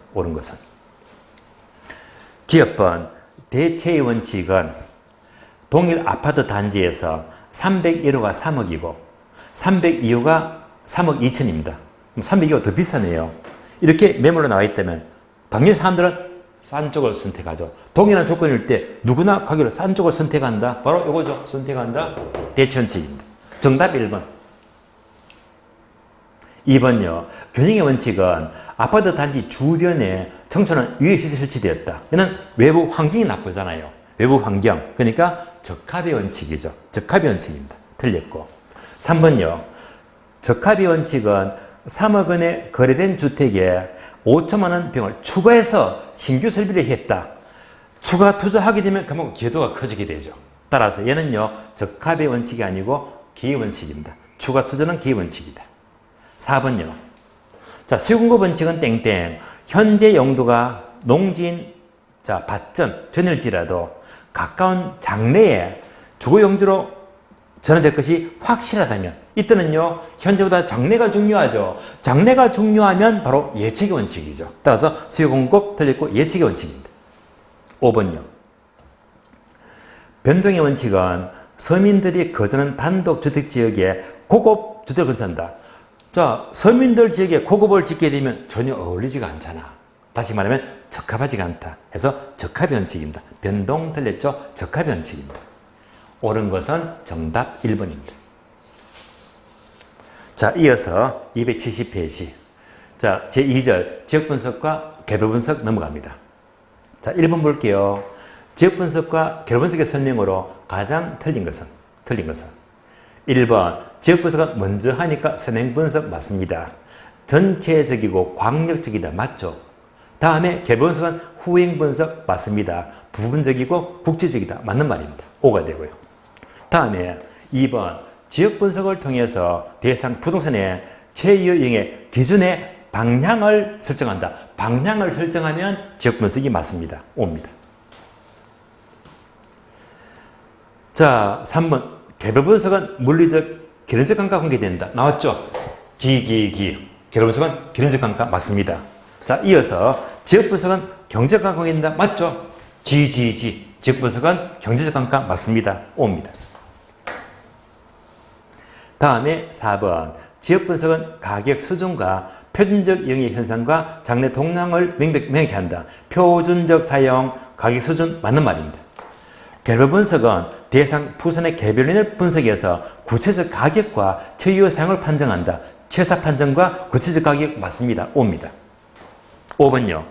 기업번. 대체의 원칙은 동일 아파트 단지에서 301호가 3억이고 302호가 3억 2천입니다. 302호가 더 비싸네요. 이렇게 매물로 나와 있다면 당연히 사람들은 싼 쪽을 선택하죠. 동일한 조건일 때 누구나 가격을 싼 쪽을 선택한다. 바로 이거죠. 선택한다. 대체 원칙입니다. 정답 1번. 2번요. 균형의 원칙은 아파트 단지 주변에 청소년 유해시설이 설치되었다. 이는 외부 환경이 나쁘잖아요. 외부 환경. 그러니까 적합의 원칙이죠. 적합의 원칙입니다. 틀렸고. 3번요. 적합의 원칙은 3억 원에 거래된 주택에 5천만 원 비용을 추가해서 신규 설비를 했다. 추가 투자하게 되면 그만큼 기여도가 커지게 되죠. 따라서 얘는요, 적합의 원칙이 아니고 기회 원칙입니다. 추가 투자는 기회 원칙이다. 4번요. 자, 수요공급 원칙은 땡땡. 현재 용도가 농진, 자, 밭전, 전일지라도 가까운 장래에 주거 용도로 전환될 것이 확실하다면, 이때는요, 현재보다 장래가 중요하죠. 장래가 중요하면 바로 예측의 원칙이죠. 따라서 수요공급 틀렸고 예측의 원칙입니다. 5번요. 변동의 원칙은 서민들이 거주하는 단독주택지역에 고급 주택을 건설한다. 자, 서민들 지역에 고급을 짓게 되면 전혀 어울리지가 않잖아. 다시 말하면 적합하지가 않다. 해서 적합의 원칙입니다. 변동 틀렸죠? 적합의 원칙입니다. 옳은 것은 정답 1번입니다. 자, 이어서 270페이지. 자, 제2절 지역분석과 개별분석 넘어갑니다. 자, 1번 볼게요. 지역분석과 개별분석의 설명으로 가장 틀린 것은? 1번. 지역분석은 먼저 하니까 선행분석 맞습니다. 전체적이고 광역적이다. 맞죠? 다음에 개별분석은 후행분석 맞습니다. 부분적이고 국지적이다. 맞는 말입니다. 5가 되고요. 다음에 2번. 지역분석을 통해서 대상 부동산의 최유형의 기준의 방향을 설정한다. 방향을 설정하면 지역분석이 맞습니다. 5입니다. 자, 3번. 개별분석은 물리적, 개념적 관계가 관계된다. 나왔죠? 개별분석은 개념적 관계가 맞습니다. 자, 이어서 지역분석은 경제적 관계가 관계된다. 맞죠? 지역분석은 경제적 관계가 맞습니다. 5입니다. 다음에 4번. 지역분석은 가격 수준과 표준적 영의 현상과 장래 동향을 명백히 한다. 표준적 사용, 가격 수준 맞는 말입니다. 개별 분석은 대상 부선의 개별인을 분석해서 구체적 가격과 최유 사용을 판정한다. 최사 판정과 구체적 가격 맞습니다. 5입니다. 5번요.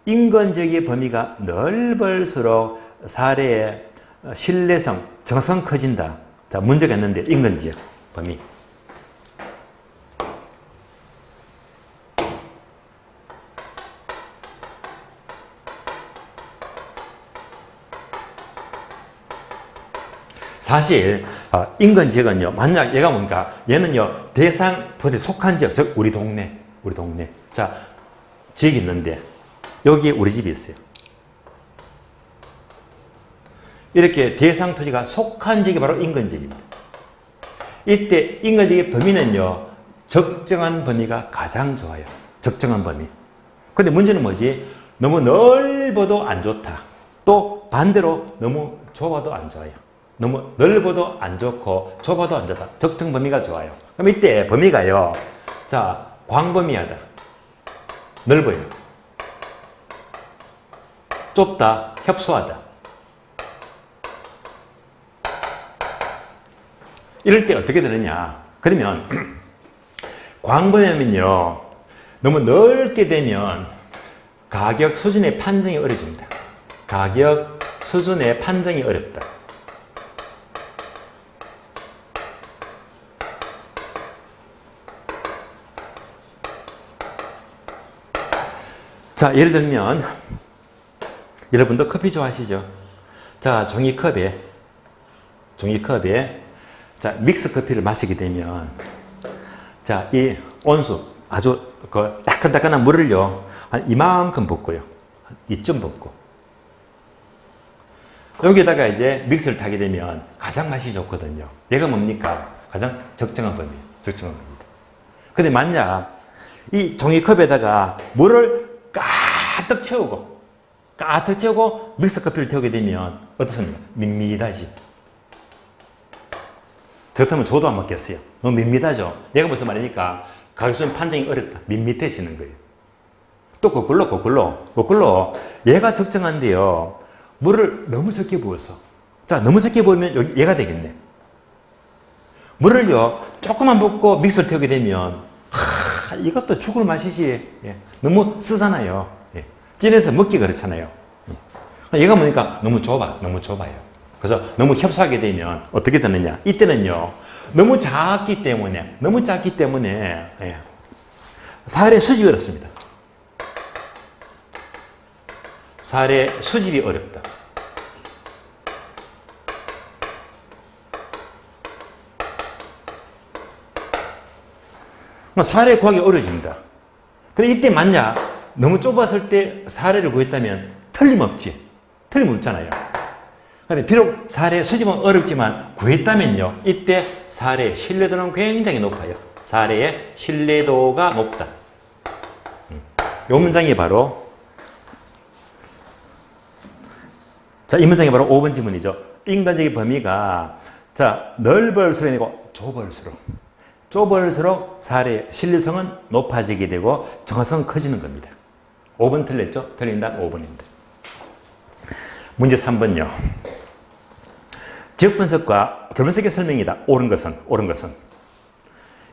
인근적의 범위가 넓을수록 사례의 신뢰성, 정성 커진다. 자, 문제가 있는데 인근지역 범위. 사실 인근 지역은요, 만약 얘가 뭔가 얘는요 대상 벌에 속한 지역, 즉 우리 동네. 자, 지역이 있는데 여기에 우리 집이 있어요. 이렇게 대상 토지가 속한 지역이 바로 인근 지역입니다. 이때 인근 지역의 범위는요 적정한 범위가 가장 좋아요. 적정한 범위. 근데 문제는 뭐지? 너무 넓어도 안 좋다. 또 반대로 너무 좁아도 안 좋아요. 너무 넓어도 안 좋고 좁아도 안 좋다. 적정 범위가 좋아요. 그럼 이때 범위가요. 자, 광범위하다. 넓어요. 좁다. 협소하다. 이럴 때 어떻게 되느냐. 그러면 광범위하면요. 너무 넓게 되면 가격 수준의 판정이 어려집니다. 가격 수준의 판정이 어렵다. 자, 예를 들면 여러분도 커피 좋아하시죠? 자, 종이컵에 자, 믹스 커피를 마시게 되면 자, 이 온수 아주 그 따끈따끈한 물을요 한 이만큼 붓고요, 한 이쯤 붓고 여기다가 이제 믹스를 타게 되면 가장 맛이 좋거든요. 얘가 뭡니까? 가장 적정한 범위입니다. 근데 만약 이 종이컵에다가 물을 가득 채우고 믹스 커피를 태우게 되면 어떻습니까? 밋밋하지. 저렇다면 저도 안 먹겠어요. 너무 밋밋하죠. 얘가 무슨 말이니까 가격수준 판정이 어렵다. 밋밋해지는 거예요. 또 거꾸로 얘가 적정한데요. 물을 너무 적게 부어서, 자, 너무 적게 부으면 여기 얘가 되겠네. 물을요 조금만 붓고 믹스를 태우게 되면 이것도 죽을 맛이지. 예. 너무 쓰잖아요. 예. 찐해서 먹기 그렇잖아요. 예. 얘가 뭐니까 너무 좁아요. 그래서 너무 협소하게 되면 어떻게 되느냐. 이때는요 너무 작기 때문에 예. 사례 수집이 어렵습니다. 사례 수집이 어렵다. 사례 구하기 어려집니다. 근데 이때 만약 너무 좁았을 때 사례를 구했다면 틀림없잖아요. 근데 비록 사례 수집은 어렵지만 구했다면요, 이때 사례 신뢰도는 굉장히 높아요. 사례의 신뢰도가 높다. 이 문장이 바로 자, 이 문장이 바로 5번 지문이죠. 인간적인 범위가 자, 넓을수록 아니고 좁을수록 사례의 신뢰성은 높아지게 되고 정확성은 커지는 겁니다. 5번 틀렸죠? 틀린 답 5번입니다. 문제 3번요. 지역 분석과 결 분석의 설명이다. 옳은 것은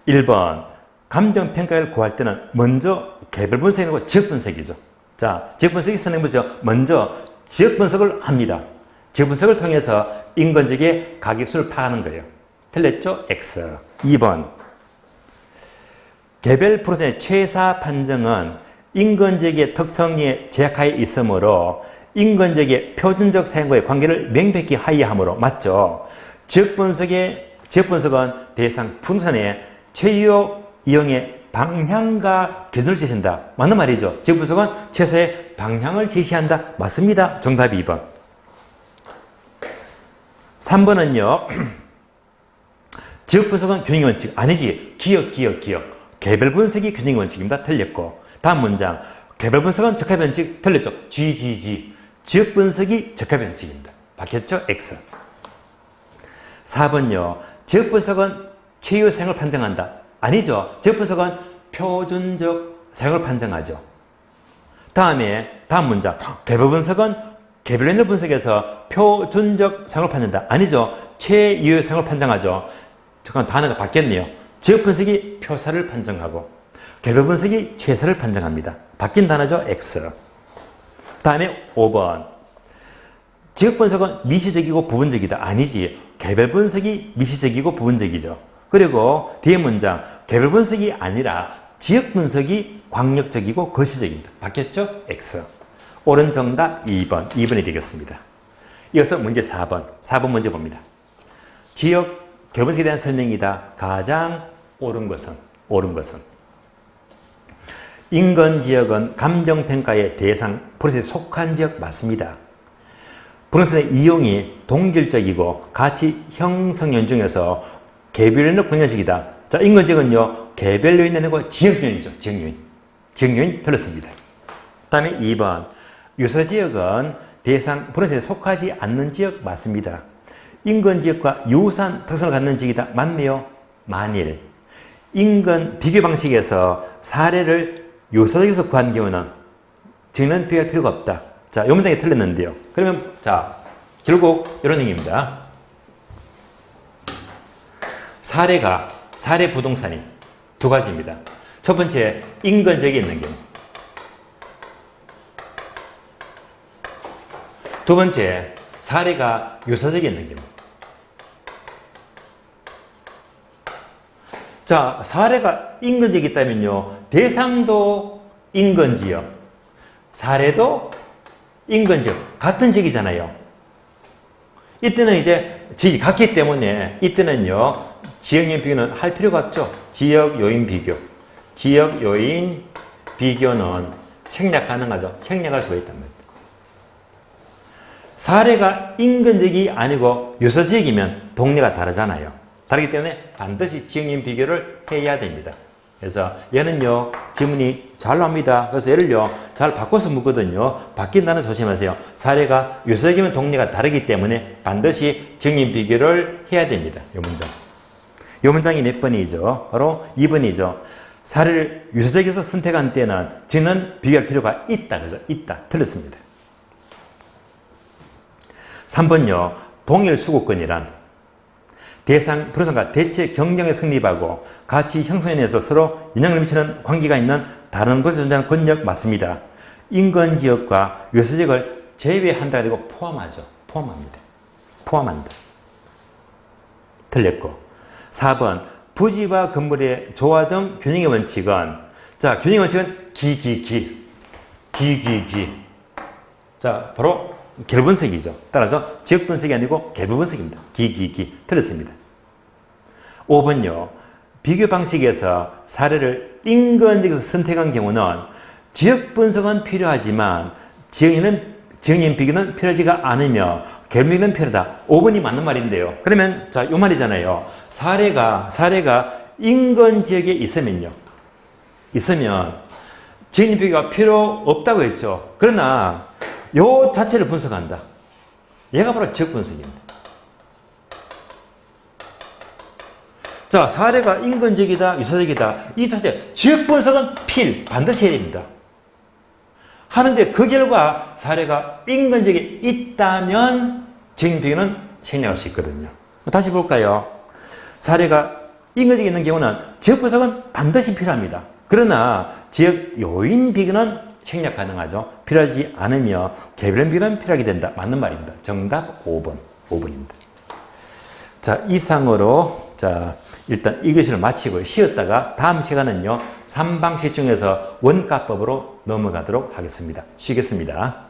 1번 감정 평가를 구할 때는 먼저 개별 분석이고 지역 분석이죠. 자, 지역 분석이 설명보죠. 먼저 지역 분석을 합니다. 지역 분석을 통해서 인근지역의 가격수를 파악하는 거예요. 틀렸죠? X. 2번 개별 프로젝트의 최사 판정은 인근지역의 특성에 제약하에 있으므로 인근지역의 표준적 사용과의 관계를 명백히 하이하므로 맞죠? 지역 분석은 대상 분선의 최유 이용의 방향과 기준을 제시한다. 맞는 말이죠. 지역 분석은 최소의 방향을 제시한다. 맞습니다. 정답이 2번. 3번은요. 지역 분석은 균형 원칙. 아니지. 기억. 개별 분석이 균형 원칙입니다. 틀렸고. 다음 문장. 개별 분석은 적합 원칙. 틀렸죠. GGG. 지역 분석이 적합 원칙입니다. 바뀌었죠? X. 4번요. 지역 분석은 최유 사용을 판정한다. 아니죠. 지역 분석은 표준적 사용을 판정하죠. 다음 문장. 개별 분석은 개별연료 분석에서 표준적 사용을 판정한다. 아니죠. 최유 사용을 판정하죠. 잠깐 단어가 바뀌었네요. 지역 분석이 표사를 판정하고 개별 분석이 최소를 판정합니다. 바뀐 단어죠. X. 다음에 5번. 지역 분석은 미시적이고 부분적이다. 아니지. 개별 분석이 미시적이고 부분적이죠. 그리고 뒤에 문장. 개별 분석이 아니라 지역 분석이 광역적이고 거시적입니다. 바뀌었죠? X. 옳은 정답 2번. 2번이 되겠습니다. 이어서 문제 4번. 4번 문제 봅니다. 지역 개별 분석에 대한 설명이다. 가장 옳은 것은 인근 지역은 감정평가의 대상 프로세스에 속한 지역 맞습니다. 분석선의 이용이 동질적이고 가치 형성 연중에서 개별요인을 분열식이다. 자, 인근 지역은요, 개별 요인이 아니고 지역 요인이죠. 지역 요인. 지역 요인 틀렸습니다. 다음에 2번. 유사 지역은 대상 분석선에 속하지 않는 지역 맞습니다. 인근 지역과 유사한 특성을 갖는 지역이다. 맞네요. 만일 인근 비교 방식에서 사례를 유사지역에서 구한 경우는 증언 비교할 필요가 없다. 자, 이 문장이 틀렸는데요. 그러면 자, 결국 이런 얘기입니다. 사례 부동산이 두 가지입니다. 첫 번째, 인근 지역에 있는 경우. 두 번째, 사례가 유사지역에 있는 경우. 자, 사례가 인근 지역에 있다면요, 대상도 인근 지역, 사례도 인근 지역, 같은 지역이잖아요. 이때는 이제 지역이 같기 때문에 이때는요, 지역요인 비교는 할 필요가 없죠. 지역 요인 비교. 지역 요인 비교는 생략 가능하죠. 생략할 수가 있단 말이에요. 사례가 인근 지역이 아니고 유사 지역이면 동네가 다르잖아요. 다르기 때문에 반드시 지역요인 비교를 해야 됩니다. 그래서 얘는요, 지문이 잘 나옵니다. 그래서 얘를요, 잘 바꿔서 묻거든요. 바뀐 단어 조심하세요. 사례가 유사적이면 동네가 다르기 때문에 반드시 지역요인 비교를 해야 됩니다. 이 문장. 이 문장이 몇 번이죠? 바로 2번이죠. 사례를 유사적에서 선택한 때는 지는 비교할 필요가 있다. 그죠? 있다. 틀렸습니다. 3번요. 동일 수급권이란 대상, 프로선과 대체 경쟁에 승립하고 가치 형성에서 서로 영향을 미치는 관계가 있는 다른 곳에 존재하는 권력 맞습니다. 인근 지역과 유사 지역을 제외한다 그리고 포함하죠. 포함합니다. 포함한다. 틀렸고. 4번. 부지와 건물의 조화 등 균형의 원칙은, 자, 균형의 원칙은 기. 자, 바로 개별 분석이죠. 따라서 지역 분석이 아니고 개별 분석입니다. 틀렸습니다. 5번요. 비교 방식에서 사례를 인근 지역에서 선택한 경우는 지역 분석은 필요하지만 지역요인 비교는 필요하지가 않으며 개별 비교는 필요하다. 5번이 맞는 말인데요. 그러면 자, 요 말이잖아요. 사례가 인근 지역에 있으면 지역요인 비교가 필요 없다고 했죠. 그러나 요 자체를 분석한다. 얘가 바로 지역 분석입니다. 자, 사례가 인근 지역이다, 유사 지역이다. 이 자체 지역 분석은 반드시 해야 됩니다. 하는데 그 결과 사례가 인근 지역에 있다면 지역요인 비교는 생략할 수 있거든요. 다시 볼까요? 사례가 인근 지역에 있는 경우는 지역 분석은 반드시 필요합니다. 그러나 지역 요인 비교는 생략 가능하죠. 필요하지 않으며 개별 비교는 필요하게 된다. 맞는 말입니다. 정답 5번입니다. 자, 이상으로 자, 일단 이 교시를 마치고 쉬었다가 다음 시간은요, 3방식 중에서 원가법으로 넘어가도록 하겠습니다. 쉬겠습니다.